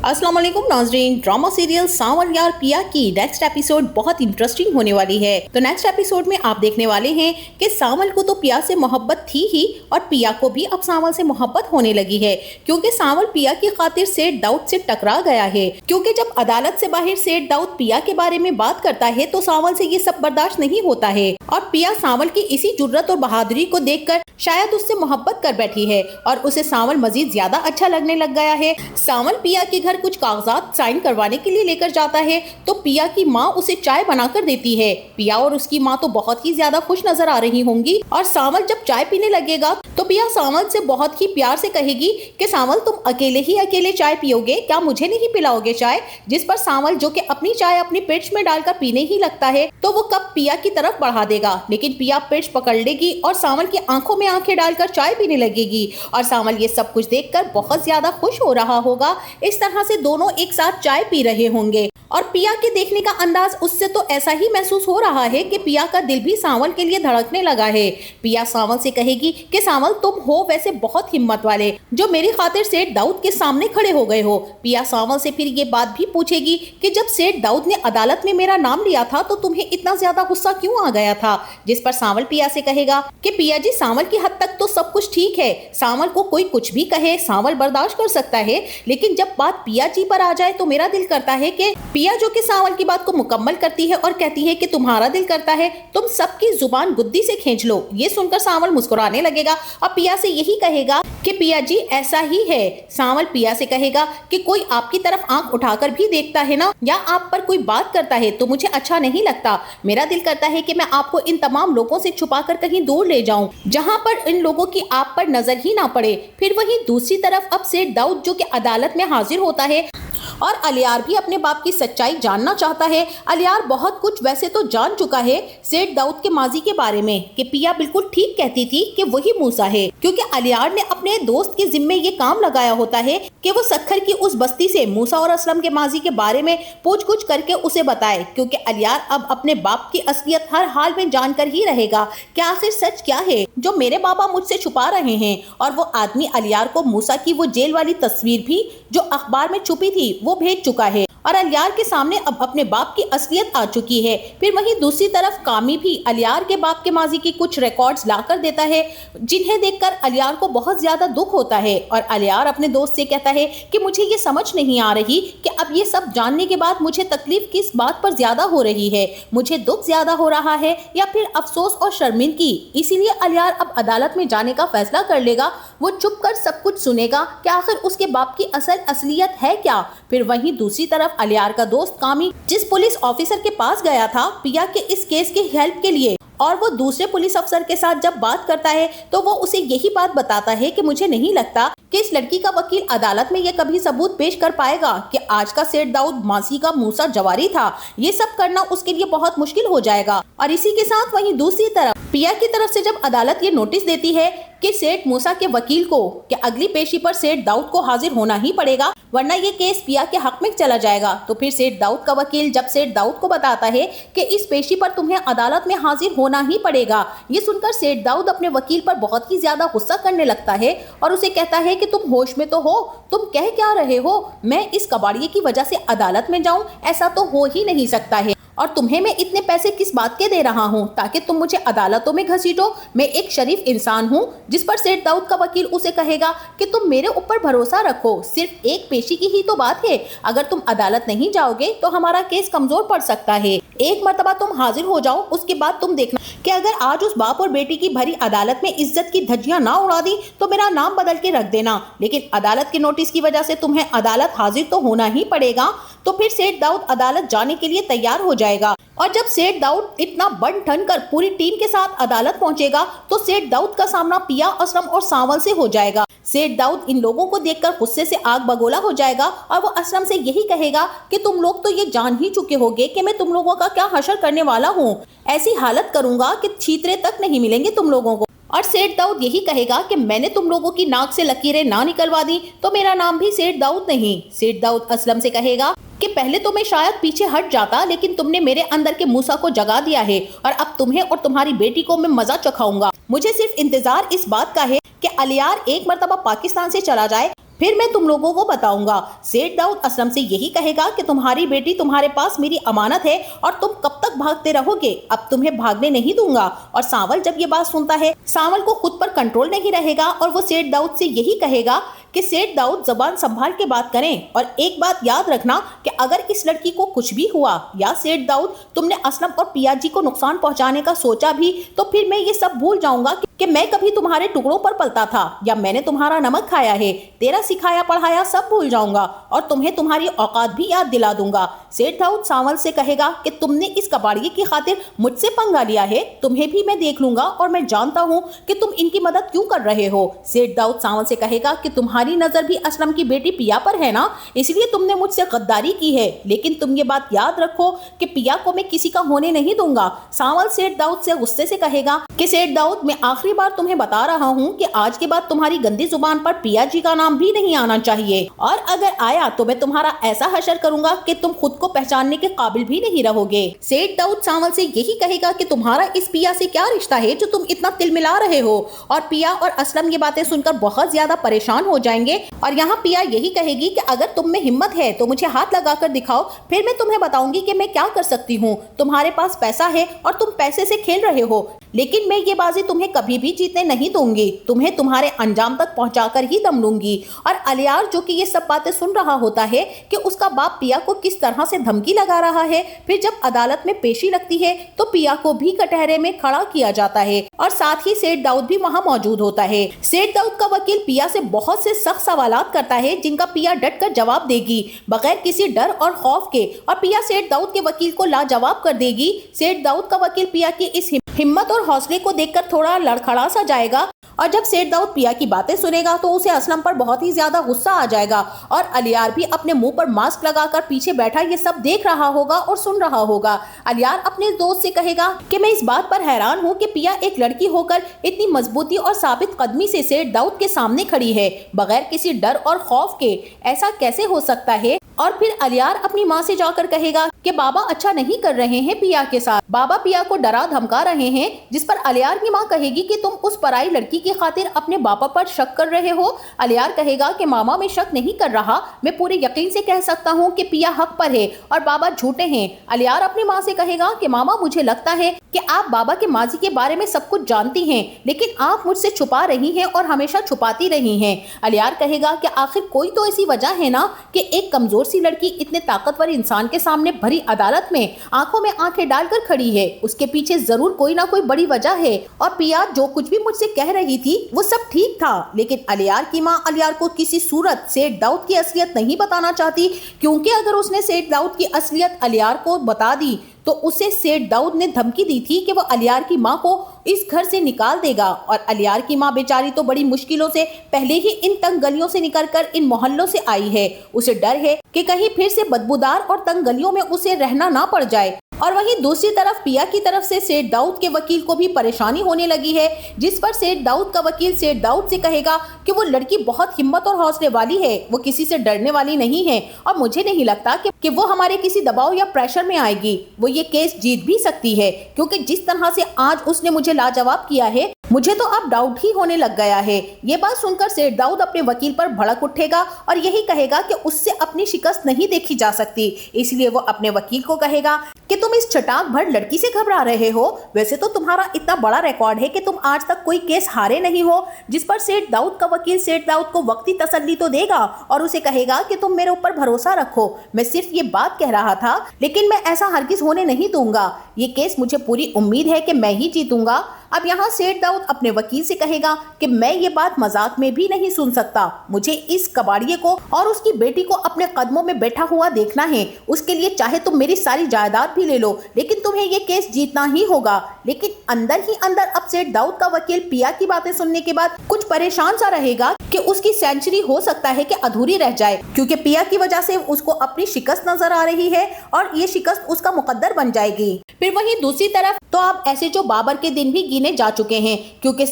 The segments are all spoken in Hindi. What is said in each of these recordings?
अस्सलाम वालेकुम नाज़रीन। ड्रामा सीरियल सांवल यार पिया की नेक्स्ट एपिसोड बहुत इंटरेस्टिंग होने वाली है। तो नेक्स्ट एपिसोड में आप देखने वाले हैं कि सांवल को तो पिया से मोहब्बत थी ही और पिया को भी अब सांवल से मोहब्बत होने लगी है, क्योंकि सांवल पिया की खातिर सेठ दाऊद से टकरा गया है। क्योंकि जब अदालत से बाहर सेठ दाऊद पिया के बारे में बात करता है तो सांवल से ये सब बर्दाश्त नहीं होता है और पिया सांवल की इसी जुर्रत और बहादुरी को देखकर शायद उससे मोहब्बत कर बैठी है और उसे सांवल मजीद ज्यादा अच्छा लगने लग गया है। सांवल पिया के घर कुछ कागजात साइन करवाने के लिए लेकर जाता है तो पिया की माँ उसे चाय बनाकर देती है। पिया और उसकी माँ तो बहुत ही ज्यादा खुश नजर आ रही होंगी और सांवल जब चाय पीने लगेगा तो पिया सांवल से बहुत ही प्यार से कहेगी कि सांवल तुम अकेले ही अकेले चाय पियोगे, क्या मुझे नहीं पिलाओगे चाय। जिस पर सांवल जो कि अपनी चाय अपनी पिर्च में डालकर पीने ही लगता है तो वो कप पिया की तरफ बढ़ा देगा, लेकिन पिया पिर्च पकड़ लेगी और सांवल की आंखों में आंखें डालकर चाय पीने लगेगी और सांवल ये सब कुछ देखकर बहुत ज्यादा खुश हो रहा होगा। इस तरह से दोनों एक साथ चाय पी रहे होंगे और पिया के देखने का अंदाज उससे तो ऐसा ही महसूस हो रहा है कि पिया का दिल भी सांवल के लिए धड़कने लगा है। पिया सांवल से कहेगी कि सांवल तुम हो वैसे बहुत हिम्मत वाले जो मेरी खातिर सेठ दाऊद के सामने खड़े हो गए हो। पिया सांवल से फिर ये बात भी पूछेगी कि जब सेठ दाऊद ने अदालत में मेरा नाम लिया था तो तुम्हें इतना ज्यादा गुस्सा क्यों आ गया था। जिस पर सांवल पिया से कहेगा कि पिया जी सांवल की हद तक तो सब कुछ ठीक है, सांवल को कोई कुछ भी कहे सांवल बर्दाश्त कर सकता है, लेकिन जब बात पिया जी पर आ जाए तो मेरा दिल करता है कि पिया जो कि सांवल की बात को मुकम्मल करती है और कहती है कि तुम्हारा दिल करता है तुम सबकी जुबान गुद्दी से खींच लो। ये सुनकर सांवल मुस्कुराने लगेगा और पिया से यही कहेगा कि पिया जी ऐसा ही है। सांवल पिया से कहेगा कि कोई आपकी तरफ आंख उठाकर भी देखता है ना या आप पर कोई बात करता है तो मुझे अच्छा नहीं लगता। मेरा दिल करता है कि मैं आपको इन तमाम लोगों से छुपाकर कहीं दूर ले जाऊं जहां पर इन लोगों की आप पर नजर ही ना पड़े। फिर वहीं दूसरी तरफ अब सेठ दाऊद जो कि अदालत में हाजिर होता है और अलियार भी अपने बाप की सच्चाई जानना चाहता है। अलियार बहुत कुछ वैसे तो जान चुका है सेठ दाऊद के माजी के बारे में कि पिया बिल्कुल ठीक कहती थी कि वही मूसा है, क्योंकि अलियार ने अपने दोस्त के जिम्मे ये काम लगाया होता है कि वो सखर की उस बस्ती से मूसा और असलम के माजी के बारे में पूछ-गुछ करके उसे बताए, क्योंकि अलियार अब अपने बाप की असलियत हर हाल में जानकर ही रहेगा कि आखिर सच क्या है जो मेरे बाबा मुझसे छुपा रहे हैं। और वो आदमी अलियार को मूसा की वो जेल वाली तस्वीर भी जो अखबार में छुपी थी वो भेज चुका है और अलियार के सामने अब अपने बाप की असलियत आ चुकी है। फिर वहीं दूसरी तरफ कामी भी अलियार के बाप के माजी की कुछ रिकॉर्ड्स लाकर देता है जिन्हें देखकर अलियार को बहुत ज्यादा दुख होता है और अलियार अपने दोस्त से कहता है कि मुझे ये समझ नहीं आ रही कि अब ये सब जानने के बाद मुझे तकलीफ किस बात पर ज्यादा हो रही है, मुझे दुख ज्यादा हो रहा है या फिर अफसोस और शर्मिंदगी। इसीलिए अलियार अब अदालत में जाने का फैसला कर लेगा। वो चुप कर सब कुछ सुनेगा कि आखिर उसके बाप की असलियत है क्या। फिर वहीं दूसरी तरफ अलियार का दोस्त कामी जिस पुलिस ऑफिसर के पास गया था पिया के इस केस के हेल्प के लिए और वो दूसरे पुलिस अफसर के साथ जब बात करता है तो वो उसे यही बात बताता है कि मुझे नहीं लगता कि इस लड़की का वकील अदालत में ये कभी सबूत पेश कर पाएगा कि आज का सेठ दाऊद मासी का मूसा जवारी था। ये सब करना उसके लिए बहुत मुश्किल हो जाएगा। और इसी के साथ वहीं दूसरी तरफ पिया की तरफ से जब अदालत ये नोटिस देती है कि सेठ मूसा के वकील को कि अगली पेशी पर सेठ दाऊद को हाजिर होना ही पड़ेगा वरना ये केस पिया के हक में चला जाएगा, तो फिर सेठ दाऊद का वकील जब सेठ दाऊद को बताता है कि इस पेशी पर तुम्हें अदालत में हाजिर होना ही पड़ेगा, ये सुनकर सेठ दाऊद अपने वकील पर बहुत ही ज्यादा गुस्सा करने लगता है और उसे कहता है कि तुम होश में तो हो, तुम कह क्या रहे हो, मैं इस कबाड़िए की वजह से अदालत में जाऊं, ऐसा तो हो ही नहीं सकता है। और तुम्हें मैं इतने पैसे किस बात के दे रहा हूँ ताकि तुम मुझे अदालतों में घसीटो, मैं एक शरीफ इंसान हूँ। जिस पर सेठ दाऊद का वकील उसे कहेगा कि तुम मेरे ऊपर भरोसा रखो, सिर्फ एक पेशी की ही तो बात है, अगर तुम अदालत नहीं जाओगे तो हमारा केस कमजोर पड़ सकता है। एक मर्तबा तुम हाजिर हो जाओ, उसके बाद तुम देखना कि अगर आज उस बाप और बेटी की भरी अदालत में इज्जत की धज्जियां ना उड़ा दी तो मेरा नाम बदल के रख देना, लेकिन अदालत के नोटिस की वजह से तुम्हें अदालत हाजिर तो होना ही पड़ेगा। तो फिर सेठ दाऊद अदालत जाने के लिए तैयार हो जाएगा और जब सेठ दाऊद इतना बन ठन कर पूरी टीम के साथ अदालत पहुंचेगा तो सेठ दाऊद का सामना पिया, असलम और सांवल से हो जाएगा। सेठ दाऊद इन लोगों को देखकर गुस्से से आग बगोला हो जाएगा और वो असलम से यही कहेगा कि तुम लोग तो ये जान ही चुके होगे कि मैं तुम लोगों का क्या हशर करने वाला हूँ, ऐसी हालत करूंगा कि छीतरे तक नहीं मिलेंगे तुम लोगों को। और सेठ दाऊद यही कहेगा कि मैंने तुम लोगों की नाक से लकीरें ना निकलवा दी तो मेरा नाम भी सेठ दाऊद नहीं। सेठ दाऊद असलम से कहेगा कि पहले तो मैं शायद पीछे हट जाता, लेकिन तुमने मेरे अंदर के मूसा को जगा दिया है और अब तुम्हें और तुम्हारी बेटी को मैं मजा चखाऊंगा। मुझे सिर्फ इंतजार इस बात का है कि अलियार एक मर्तबा पाकिस्तान से चला जाए फिर मैं तुम लोगों को बताऊंगा। सेठ दाऊद असलम से यही कहेगा कि तुम्हारी बेटी तुम्हारे पास मेरी अमानत है और तुम कब तक भागते रहोगे, अब तुम्हें भागने नहीं दूंगा। और सांवल जब ये बात सुनता है, सांवल को खुद पर कंट्रोल नहीं रहेगा और वो सेठ दाऊद से यही कहेगा कि सेठ दाऊद जबान संभाल के बात करें और एक बात याद रखना कि अगर इस लड़की को कुछ भी हुआ या सेठ दाऊद तुमने असलम और पिया जी को नुकसान पहुंचाने का सोचा भी, तो फिर मैं ये सब भूल जाऊंगा कि मैं कभी तुम्हारे टुकड़ों पर पलता था या मैंने तुम्हारा नमक खाया है। तेरा सिखाया पढ़ाया सब भूल जाऊंगा और तुम्हें तुम्हारी औकात भी याद दिला दूंगा। सेठ दाऊद सांवल से कहेगा कि तुमने इस कबाड़िए की खातिर मुझसे पंगा लिया है, तुम्हें भी मैं देख लूंगा और मैं जानता हूँ कि तुम इनकी मदद क्यों कर रहे हो। सेठ दाऊद सांवल से कहेगा कि तुम्हारी नजर भी असलम की बेटी पिया पर है ना, इसलिए तुमने मुझसे गद्दारी की है, लेकिन तुम ये बात याद रखो कि पिया को मैं किसी का होने नहीं दूंगा। सांवल सेठ दाऊद से गुस्से से कहेगा कि सेठ दाऊद मैं आखिरी बार तुम्हें बता रहा हूँ कि आज के बाद तुम्हारी गंदी जुबान पर पिया जी का नाम भी नहीं आना चाहिए, और अगर आया तो मैं तुम्हारा ऐसा हशर करूंगा कि तुम खुद को पहचानने के काबिल भी नहीं रहोगे। सेठ दाऊद सांवल से यही कहेगा कि तुम्हारा इस पिया से क्या रिश्ता है जो तुम इतना तिलमिला रहे हो, और पिया और असलम ये बातें सुनकर बहुत ज्यादा परेशान हो जाएंगे। और यहाँ पिया यही कहेगी कि अगर तुम में हिम्मत है तो मुझे हाथ लगाकर दिखाओ, फिर मैं तुम्हें बताऊंगी कि मैं क्या कर सकती हूँ। तुम्हारे पास पैसा है और तुम पैसे से खेल रहे हो, लेकिन मैं ये बाजी तुम्हें कभी भी जीतने नहीं दूंगी, तुम्हें तुम्हारे अंजाम तक पहुंचाकर ही दम लूंगी। और अलियार जो कि ये सब बातें सुन रहा होता है कि उसका बाप पिया को किस तरह से धमकी लगा रहा है, फिर जब अदालत में पेशी लगती है तो पिया को भी कटहरे में खड़ा किया जाता है और साथ ही सेठ दाऊद भी वहां मौजूद होता है। सेठ दाऊद का वकील पिया से बहुत से सख्त सवालात करता है जिनका पिया डट कर जवाब देगी बगैर किसी डर और खौफ के, और पिया सेठ दाऊद के वकील को लाजवाब कर देगी। सेठ दाऊद का वकील पिया की इस हिम्मत और हौसले को देखकर थोड़ा लड़खड़ा सा जाएगा, और जब सेठ दाऊद पिया की बातें सुनेगा तो उसे असलम पर बहुत ही ज्यादा गुस्सा आ जाएगा, और अलियार भी अपने मुंह पर मास्क लगाकर पीछे बैठा ये सब देख रहा होगा और सुन रहा होगा। अलियार अपने दोस्त से कहेगा कि मैं इस बात पर हैरान हूँ कि पिया एक लड़की होकर इतनी मजबूती और साबित कदमी से सेठ दाऊद के सामने खड़ी है बगैर किसी डर और खौफ के, ऐसा कैसे हो सकता है। और फिर अलियार अपनी माँ से जाकर कहेगा कि बाबा अच्छा नहीं कर रहे हैं पिया के साथ, बाबा पिया को डरा धमका रहे हैं, जिस पर अलियार की माँ कहेगी कि तुम उस पराई लड़की की खातिर अपने बापा पर शक कर रहे हो। अलियार कहेगा कि मामा मैं शक नहीं कर रहा, मैं पूरे यकीन से कह सकता हूँ कि पिया हक पर है और बाबा झूठे हैं। अलियार अपनी माँ से कहेगा कि मामा मुझे लगता है कि आप बाबा के माजी के बारे में सब कुछ जानती हैं, लेकिन आप मुझसे छुपा रही हैं और हमेशा छुपाती रही हैं। अलियार कहेगा कि आखिर कोई तो ऐसी वजह है ना कि एक कमजोर सी लड़की इतने ताकतवर इंसान के सामने भरी अदालत में आंखों में आंखें डालकर खड़ी है, उसके पीछे जरूर कोई ना कोई बड़ी वजह है। और पिया जो कुछ भी मुझसे कह रही थी वो सब ठीक था, लेकिन अलियार की माँ अलियार को किसी सूरत सेठ दाऊद की असलियत नहीं बताना चाहती, क्योंकि अगर उसने सेठ दाऊद की असलियत अलियार को बता दी तो उसे सेठ दाऊद ने धमकी दी थी कि वो अलियार की माँ को इस घर से निकाल देगा। और अलियार की माँ बेचारी तो बड़ी मुश्किलों से पहले ही इन तंग गलियों से निकलकर इन मोहल्लों से आई है, उसे डर है कि कहीं फिर से बदबूदार और तंग गलियों में उसे रहना ना पड़ जाए। और वहीं दूसरी तरफ पिया की तरफ से सेठ दाऊद के वकील को भी परेशानी होने लगी है, जिस पर सेठ दाऊद का वकील सेठ दाऊद से कहेगा कि वो लड़की बहुत हिम्मत और हौसले वाली है, वो किसी से डरने वाली नहीं है और मुझे नहीं लगता कि वो हमारे किसी दबाव या प्रेशर में आएगी, वो ये केस जीत भी सकती है, क्योंकि जिस तरह से आज उसने मुझे लाजवाब किया है मुझे तो अब डाउट ही होने लग गया है। ये बात सुनकर सेठ दाऊद अपने वकील पर भड़क उठेगा और यही कहेगा कि उससे अपनी शिकस्त नहीं देखी जा सकती, इसलिए वो अपने वकील को कहेगा कि तुम इस चटाक भर लड़की से घबरा रहे हो, वैसे तो तुम्हारा इतना बड़ा रिकॉर्ड है कि तुम आज तक कोई केस हारे नहीं हो। जिस पर सेठ दाऊद का वकील सेठ दाऊद को वक्ती तसल्ली तो देगा और उसे कहेगा कि तुम मेरे ऊपर भरोसा रखो, मैं सिर्फ ये बात कह रहा था, लेकिन मैं ऐसा हरगिज होने नहीं दूंगा, ये केस मुझे पूरी उम्मीद है कि मैं ही जीतूंगा। अब यहाँ सेठ दाऊद अपने वकील से कहेगा कि मैं ये बात मजाक में भी नहीं सुन सकता, मुझे इस कबाड़िए को और उसकी बेटी को अपने कदमों में बैठा हुआ देखना है, उसके लिए चाहे तुम मेरी सारी जायदाद भी ले लो, लेकिन तुम्हें ये केस जीतना ही होगा। लेकिन अंदर ही अंदर अब सेठ दाऊद का वकील पिया की बातें सुनने के बाद कुछ परेशान सा रहेगा कि उसकी सेंचुरी हो सकता है कि अधूरी रह जाए, क्योंकि पिया की वजह से उसको अपनी शिकस्त नजर आ रही है और ये शिकस्त उसका मुकद्दर बन जाएगी। फिर वहीं दूसरी तरफ तो अब ऐसे जो बाबर के दिन भी गिने जा चुके हैं, क्योंकि अब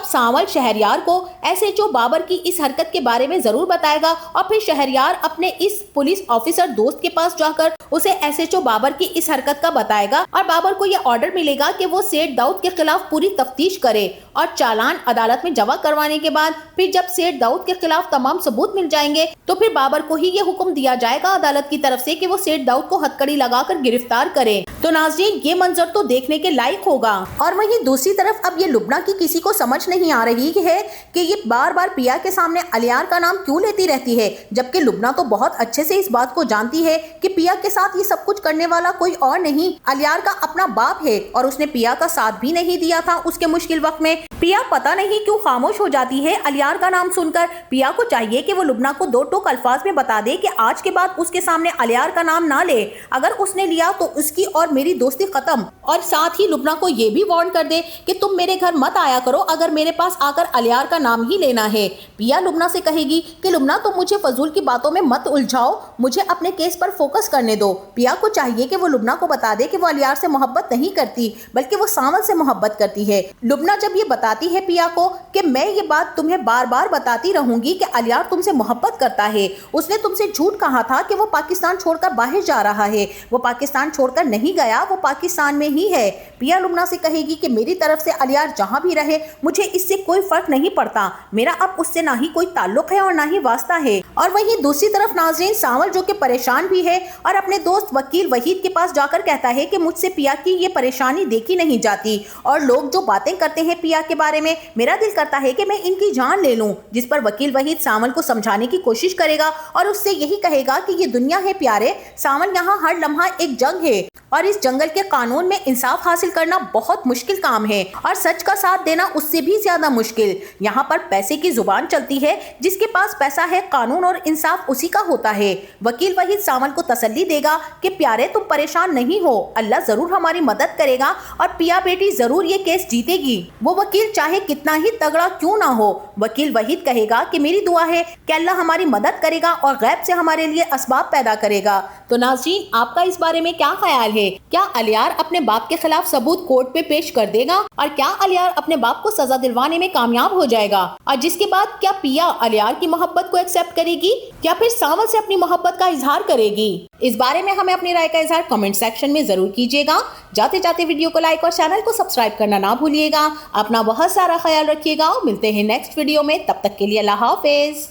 सांवल शहरयार को एसएचओ बाबर की इस हरकत के बारे में जरूर बताएगा और फिर शहरयार अपने इस पुलिस ऑफिसर दोस्त के पास जाकर उसे एसएचओ बाबर की इस हरकत का बताएगा और बाबर को यह ऑर्डर मिलेगा कि वो सेठ दाऊद के खिलाफ पूरी तफ्तीश करे और चालान अदालत में जमा करवाने के बाद फिर जब सेठ दाऊद के खिलाफ तमाम सबूत मिल जाएंगे तो फिर बाबर को ही ये हुक्म दिया जाएगा अदालत की तरफ से कि वो सेठ दाऊद को हथकड़ी लगाकर गिरफ्तार करे। तो नाज़रीन, ये मंजर तो देखने के लायक होगा। और वहीं दूसरी तरफ अब ये लुबना की किसी को समझ नहीं आ रही है कि ये बार बार पिया के सामने अलियार का नाम क्यों लेती रहती है, जबकि लुबना तो बहुत अच्छे से इस बात को जानती है कि पिया के साथ ये सब कुछ करने वाला कोई और नहीं, अलियार का अपना बाप है और उसने पिया का साथ भी नहीं दिया था उसके मुश्किल वक्त में। पिया पता नहीं क्यों खामोश हो जाती है अलियार का नाम सुनकर। पिया को चाहिए कि वो लुबना को दो टूक अल्फाज में बता दे कि आज के बाद उसके सामने अलियार का नाम ना ले, अगर उसने लिया तो उसकी और मेरी दोस्ती खत्म। और साथ ही लुबना को ये भी वार्न कर दे कि तुम मेरे घर मत आया करो अगर मेरे पास आकर अलियार का नाम ही लेना है। पिया लुबना से कहेगी कि लुबना तुम मुझे फजूल की बातों में मत उलझाओ, मुझे अपने केस पर फोकस करने दो। पिया को चाहिए कि वो लुबना को बता दे कि वो अलियार से मोहब्बत नहीं करती बल्कि वो सांवल से मोहब्बत करती है। लुबना जब ये बताती है पिया को कि मैं ये बात तुम्हें बार बार बताती रहूंगी कि अलियार तुमसे मोहब्बत करता है, उसने तुमसे झूठ कहा था कि वो पाकिस्तान छोड़कर बाहर जा रहा है, वो पाकिस्तान छोड़कर नहीं गया, वो पाकिस्तान में ही है। पिया लुबना से कहेगी कि मेरी तरफ से अलियार जहां भी रहे मुझे इससे कोई फर्क नहीं पड़ता, मेरा अब उससे ना ही कोई ताल्लुक है और ना ही वास्ता है। और वहीं दूसरी तरफ नाज़रीन, सांवल जो कि परेशान भी है और अपने दोस्त वकील वहीद के पास जाकर कहता है कि मुझसे पिया की ये परेशानी देखी नहीं जाती और लोग जो बातें करते हैं पिया के बारे में, मेरा दिल करता है कि मैं इनकी जान ले लूं। जिस पर वकील वहीद सांवल को समझाने की कोशिश करेगा और उससे यही कहेगा कि ये दुनिया है प्यारे, सांवल यहाँ हर लम्हा एक जंग है और इस जंगल के कानून में इंसाफ हासिल करना बहुत मुश्किल काम है और सच का साथ देना उससे भी ज्यादा मुश्किल। यहाँ पर पैसे की जुबान चलती है, जिसके पास पैसा है कानून और इंसाफ उसी का होता है। वकील वहीद सांवल को तसल्ली देगा कि प्यारे तुम परेशान नहीं हो, अल्लाह जरूर हमारी मदद करेगा और पिया बेटी जरूर ये केस जीतेगी, वो वकील चाहे कितना ही तगड़ा क्यों ना हो। वकील वहीद कहेगा कि मेरी दुआ है कि अल्लाह हमारी मदद करेगा और गैब से हमारे लिए असबाब पैदा करेगा। तो नाज़रीन, आपका इस बारे में क्या ख्याल है? क्या अलियार अपने बाप के खिलाफ सबूत कोर्ट पे पेश कर देगा और क्या अलियार अपने बाप को सजा दिलवाने में कामयाब हो जाएगा? और जिसके बाद क्या पिया अलियार की मोहब्बत को एक्सेप्ट करेगी या फिर सांवल से अपनी मोहब्बत का इजहार करेगी? इस बारे में हमें अपनी राय का इजहार कमेंट सेक्शन में जरूर कीजिएगा। जाते जाते वीडियो को लाइक और चैनल को सब्सक्राइब करना ना भूलिएगा। अपना बहुत सारा ख्याल रखिएगा और मिलते हैं नेक्स्ट वीडियो में, तब तक के लिए अल्लाह हाफिज।